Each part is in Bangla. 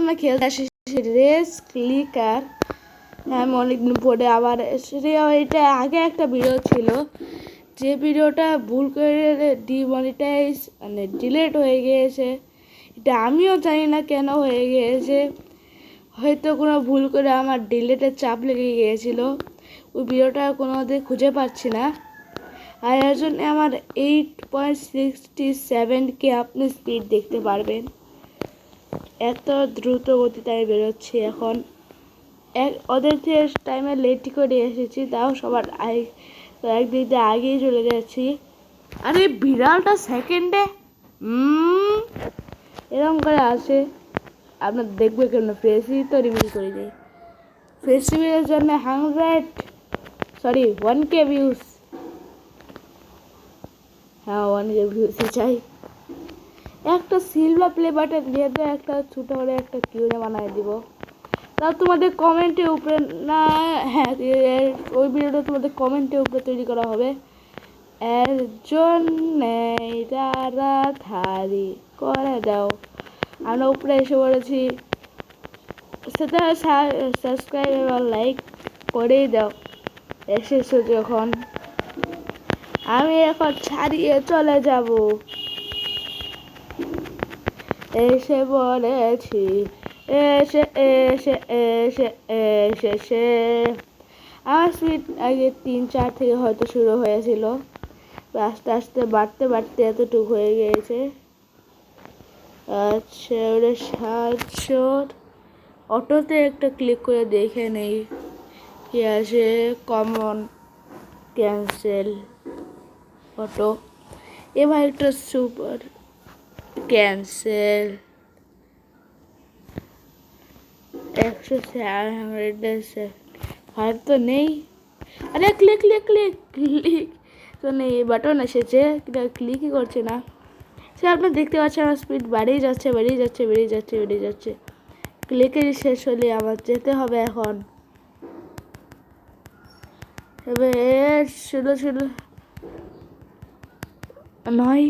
আমরা খেলতে আসি রেস ক্লিকার। আমি অনেকদিন পরে আবার এটা আগে একটা ভিডিও ছিল, যে ভিডিওটা ভুল করে ডিমনিটাইজ মানে ডিলেট হয়ে গিয়েছে। এটা আমিও জানি না কেন হয়ে গিয়েছে, হয়তো কোনো ভুল করে আমার ডিলেটের চাপ লেগে গিয়েছিল। ওই ভিডিওটা কোনোদিন খুঁজে পাচ্ছি না। আর এর জন্য আমার 8.67K আপনি স্পিড দেখতে পারবেন। এত দ্রুত গতিতে আমি বেরোচ্ছি এখন। ওদের থেকে টাইমে লেট করে এসেছি, তাও সবার একদিক দিয়ে আগেই চলে যাচ্ছি। আরে বিড়ালটা সেকেন্ডে এরকম করে আসে, আপনার দেখবে কেন ফেসই তো রিভিল করে দেয়। ফেস রিভিলের জন্য 1K ভিউজ। হ্যাঁ 1K ভিউজই চাই। একটা সিলভার প্লে বাটন দিয়ে দেয়, একটা ছোটো করে একটা কিউরে বানিয়ে দিব। তাও তোমাদের কমেন্টের উপরে না, হ্যাঁ ওই ভিডিওটা তোমাদের কমেন্টের উপরে তৈরি করা হবে। এর জন্যে তাড়াতাড়ি করে দাও। আমরা উপরে এসে পড়েছি, সেটা সাবস্ক্রাইব এবং লাইক করেই দাও এসেছো যখন। আমি এখন ছাড়িয়ে চলে যাব, এসে বলেছি এসে এসে এসে এসে এসে। আমার স্পিড আগে 3-4 থেকে হয়তো শুরু হয়েছিল, আস্তে আস্তে বাড়তে বাড়তে এতটুকু হয়ে গিয়েছে। আচ্ছা ওটা 700। অটোতে একটা ক্লিক করে দেখে নেই কি আছে। কমন ক্যান্সেল অটো, এবার একটা সুপার ক্যান্সেল 100 হয়তো নেই। আরে ক্লিক ক্লিক ক্লিক ক্লিক তো নেই, বাটন এসেছে ক্লিকই করছে না। সে আপনার দেখতে পাচ্ছেন আমার স্পিড বাড়িয়ে যাচ্ছে বেড়েই যাচ্ছে বেড়েই যাচ্ছে বেড়েই যাচ্ছে। ক্লিকেরই শেষ হলে আমার যেতে হবে এখন। এবার ষোলো নয়।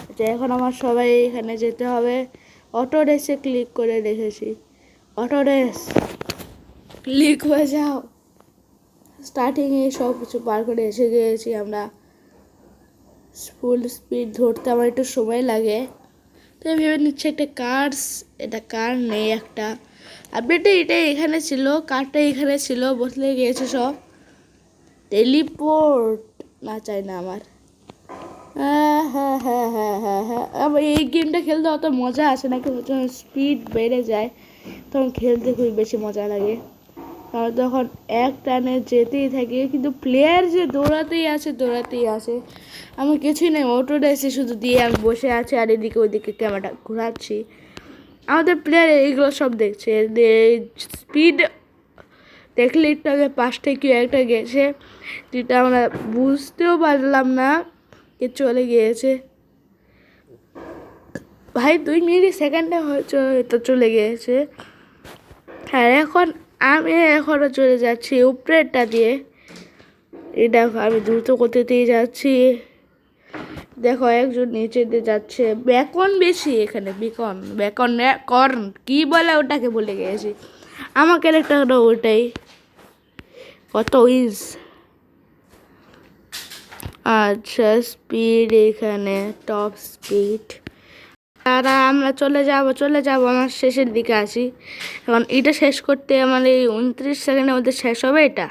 আচ্ছা এখন আমার সবাই এখানে যেতে হবে। অটো রেসে ক্লিক করে রেখেছি, অটো রেস ক্লিক হয়ে যাও। স্টার্টিংয়ে সব কিছু পার করে এসে গিয়েছি আমরা। ফুল স্পিড ধরতে আমার একটু সময় লাগে, তো ভেবে নিচ্ছে একটা কার্স, এটা কার নেই একটা আপডেটে, এটা এখানে ছিল, কারটা এখানে ছিল, বসলে গিয়েছে সব। টেলিপোর্ট না চাই না আমার। আমার এই গেমটা খেলতে অত মজা আসে না, কিন্তু যখন স্পিড বেড়ে যায় তখন খেলতে খুবই বেশি মজা লাগে। কারণ তখন এক টানে যেতেই থাকে, কিন্তু প্লেয়ার যে দৌড়াতেই আছে। আমার কিছুই নেই, অটোটা এসে শুধু দিয়ে আমি বসে আছি আর এদিকে ওইদিকে ক্যামেরাটা ঘোরাচ্ছি। আমাদের প্লেয়ার এইগুলো সব দেখছে, স্পিড দেখলে একটু আগে 5টা কি একটা গেছে, যেটা আমরা বুঝতেও পারলাম না কে চলে গিয়েছে। ভাই 2 মিনিট সেকেন্ডে হয়তো এটা চলে গিয়েছে। আর এখন আমি এখনও চলে যাচ্ছি উপরেরটা দিয়ে। এটা আমি দ্রুত গতিতেই যাচ্ছি। দেখো একজন নিচে দিয়ে যাচ্ছে, বেকন বেশি এখানে, বেকন কর্ন কি বলে ওটাকে বলে গিয়েছি। আমার ক্যারেক্টারটা ওটাই। কত উইজ। আচ্ছা স্পিড এখানে টপ স্পিড। তারা আমরা চলে যাব আমার শেষের দিকে আসি। এখন এটা শেষ করতে আমার এই 29 সেকেন্ডের মধ্যে শেষ হবে এটা।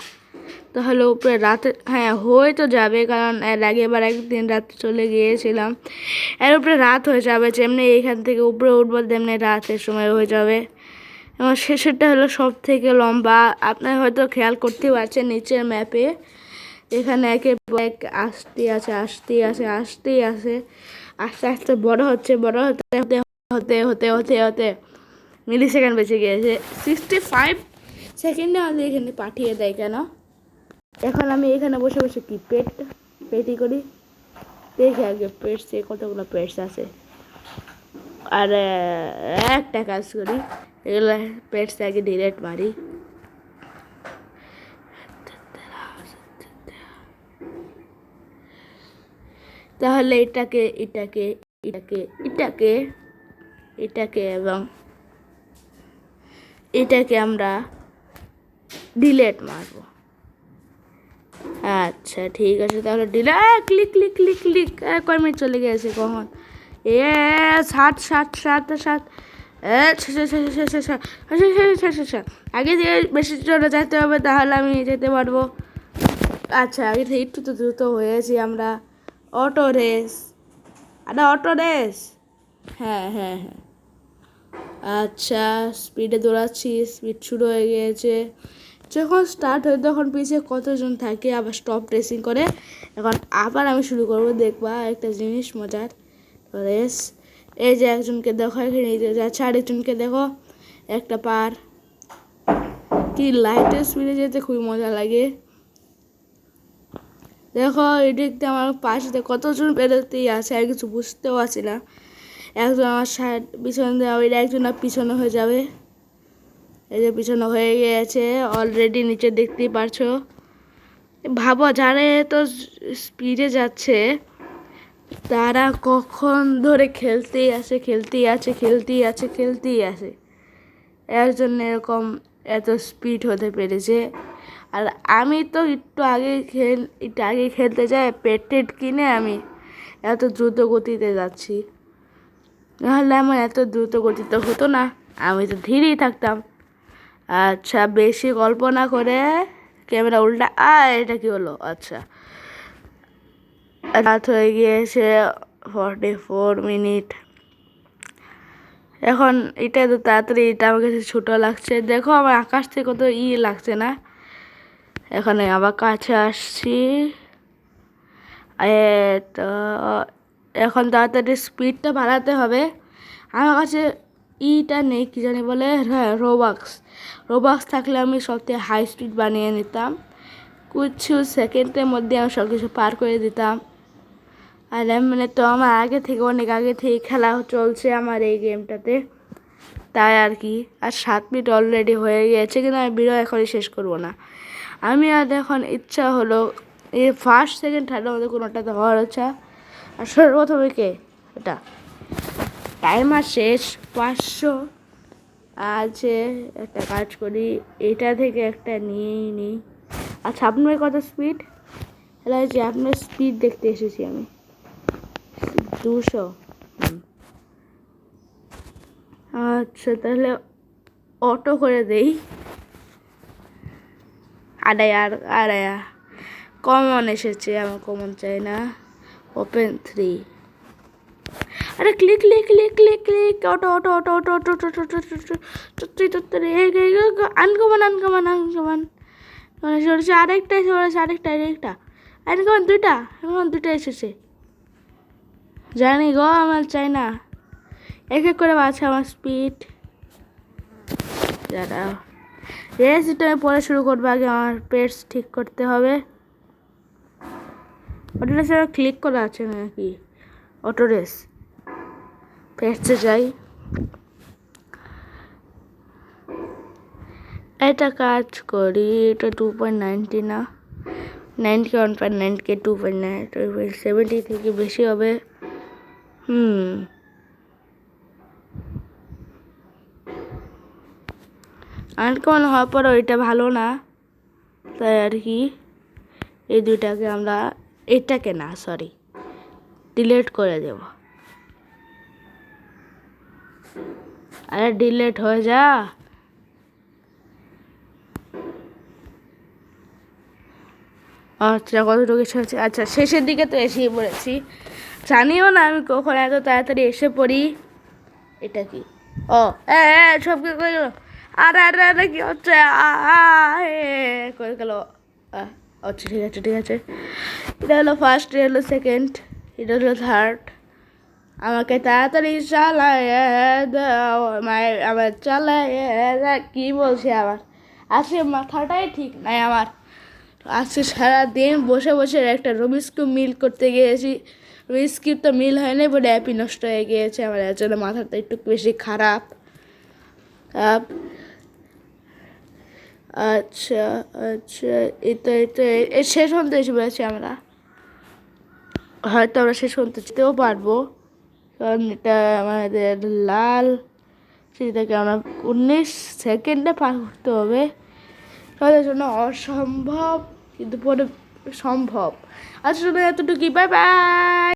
তাহলে উপরে রাতে, হ্যাঁ হয়ে তো যাবে, কারণ এর আগে এবার একদিন রাতে চলে গিয়েছিলাম। এর উপরে রাত হয়ে যাবে, যেমনি এইখান থেকে উপরে উঠবো তেমনি রাতের সময় হয়ে যাবে। এবং শেষেরটা হলো সব থেকে লম্বা। আপনার হয়তো খেয়াল করতে পারছেন নিচের ম্যাপে এখানে একের পর এক আসতেই আছে আস্তে আস্তে বড় হতে মিলি সেকেন্ড বেঁচে গিয়েছে। 65 সেকেন্ডে আমাদের এখানে পাঠিয়ে দেয় কেন? এখন আমি এখানে বসে বসে কি পেটি করি, দেখি আগে পেটসে কতগুলো পেটস আছে। আর একটা কাজ করি, এগুলো পেটস আগে ডিলেট মারি। তাহলে এটাকে এবং এটাকে আমরা ডিলেট মারবো। আচ্ছা ঠিক আছে, তাহলে ক্লিক ক্লিক ক্লিক ক্লিক। কয় মিনিট চলে গেছে কখন? 60 আগে থেকে বেশি চলে যেতে হবে, তাহলে আমি যেতে পারবো। আচ্ছা আগে থেকে একটু তো দ্রুত হয়েছি আমরা। Auto race, auto race. হ্যাঁ হ্যাঁ হ্যাঁ, আচ্ছা স্পিডে দৌড়াচ্ছি, স্পিড শুরু হয়ে গিয়েছে। যখন স্টার্ট হয় তখন পিছিয়ে কতজন থাকে, আবার স্টপ রেসিং করে। এখন আবার আমি শুরু করব, দেখবা একটা জিনিস মজার। রেস, এই যে একজনকে দেখো এখানে যাচ্ছে, আরেকজনকে দেখো একটা পার। কি লাইটের স্পিডে যেতে খুবই মজা লাগে। দেখো এই দেখতে আমার পাশে কতজন বেরোতেই আছে, আর কিছু বুঝতেও পারছি না। একজন আমার সাইড পিছনে দেওয়া, একজন আর পিছনে হয়ে যাবে। এই যে পিছনে হয়ে গিয়েছে অলরেডি, নিচে দেখতেই পারছো। ভাবো যারা এত স্পিডে যাচ্ছে তারা কখন ধরে খেলতেই আছে। এর জন্য এরকম এত স্পিড হতে পেরেছে। আর আমি তো একটু আগে খেলতে যাই, পেটেড কিনে আমি এত দ্রুত গতিতে যাচ্ছি। নাহলে আমার এত দ্রুত গতিতে হতো না, আমি তো ধীরেই থাকতাম। আচ্ছা বেশি গল্প না করে ক্যামেরা উল্টা। এটা কি হলো? আচ্ছা রাত হয়ে গিয়েছে, 44 মিনিট। এখন এটা তো তাড়াতাড়ি, এটা আমার কাছে ছোটো লাগছে। দেখো আমার আকাশ থেকে কত লাগছে না। এখানে আবার কাছে আসছি। তো এখন তাড়াতাড়ি স্পিডটা বাড়াতে হবে। আমার কাছে ইটা নেই, কি জানি বলে, হ্যাঁ রোবাক্স থাকলে আমি সবথেকে হাই স্পিড বানিয়ে নিতাম। কিছু সেকেন্ডের মধ্যে আমি সব কিছু পার করে দিতাম। আর মানে তো আমার অনেক আগে থেকে খেলা চলছে আমার এই গেমটাতে, তাই আর কি। আর 7 মিনিট অলরেডি হয়ে গিয়েছে, কিন্তু আমি ভিডিও এখনই শেষ করবো না। আমি আর এখন ইচ্ছা হলো এই ফার্স্ট সেকেন্ড থার্ডের মধ্যে কোনোটাতে হওয়ার ইচ্ছা। আর সর্বপ্রথমে কে এটা টাইমার শেষ 500 আছে। একটা কাজ করি, এটা থেকে একটা নিয়েই নিই। আচ্ছা আপনার কত স্পিড? হ্যালো, যে আপনার স্পিড দেখতে এসেছি আমি, 200। আচ্ছা তাহলে অটো করে দেই। আড়াইয়া কমন এসেছে, আমার কমন চাই না। ওপেন 3। আরে click click click click click, auto auto auto auto auto auto auto auto uncommon আরেকটা আনকমন দুইটা এসেছে। জানি গো, আমার চাই না। এক এক করে বাড়ছে আমার স্পিড। যারা রেস এটা আমি পরে শুরু করবো, আগে আমার পেটস ঠিক করতে হবে। অটো রেসে ক্লিক করা আছে নাকি? অটো রেস পেটসে যাই। এটা কাজ করি, এটা 2.90 না, 90 1.9 2.9 2.70 থেকে বেশি হবে। আনকমন হওয়ার পর ওইটা ভালো না, তাই আর কি এই দুইটাকে আমরা, এটাকে না সরি ডিলিট করে দেব। আরে ডিলিট হয়ে যা। আচ্ছা কতটুকু এসেছে? আচ্ছা শেষের দিকে তো এসেই পড়েছি, জানিও না আমি কখন এত তাড়াতাড়ি এসে পড়ি। এটা কি? ও সব কি করে গেল? আরে কি হচ্ছে? করে গেল। আচ্ছা ঠিক আছে। এটা হলো ফার্স্ট, এটা হলো সেকেন্ড, এটা হলো থার্ড। আমাকে তাড়াতাড়ি চালাইয়ে দাও, আমার চালাইয়ে কি বলছে আবার? আজকে মাথাটাই ঠিক নাই আমার। আজকে সারাদিন বসে বসে একটা রুবিক্স কিউব মিল করতে গিয়েছি। রুবিক্স কিউব তো মিল হয়নি বলে অ্যাপই নষ্ট হয়ে গিয়েছে আমার, এর জন্য মাথাটা একটু বেশি খারাপ। আচ্ছা এটা শেষ পর্যন্ত এসে বলেছি আমরা, হয়তো আমরা শেষ পর্যন্ত যেতেও পারবো, কারণ এটা আমাদের লাল সেটাকে আমরা 19 সেকেন্ডে পার করতে হবে। তাদের জন্য অসম্ভব, কিন্তু পরে সম্ভব। আচ্ছা, এতটুকুই, বাই বাই।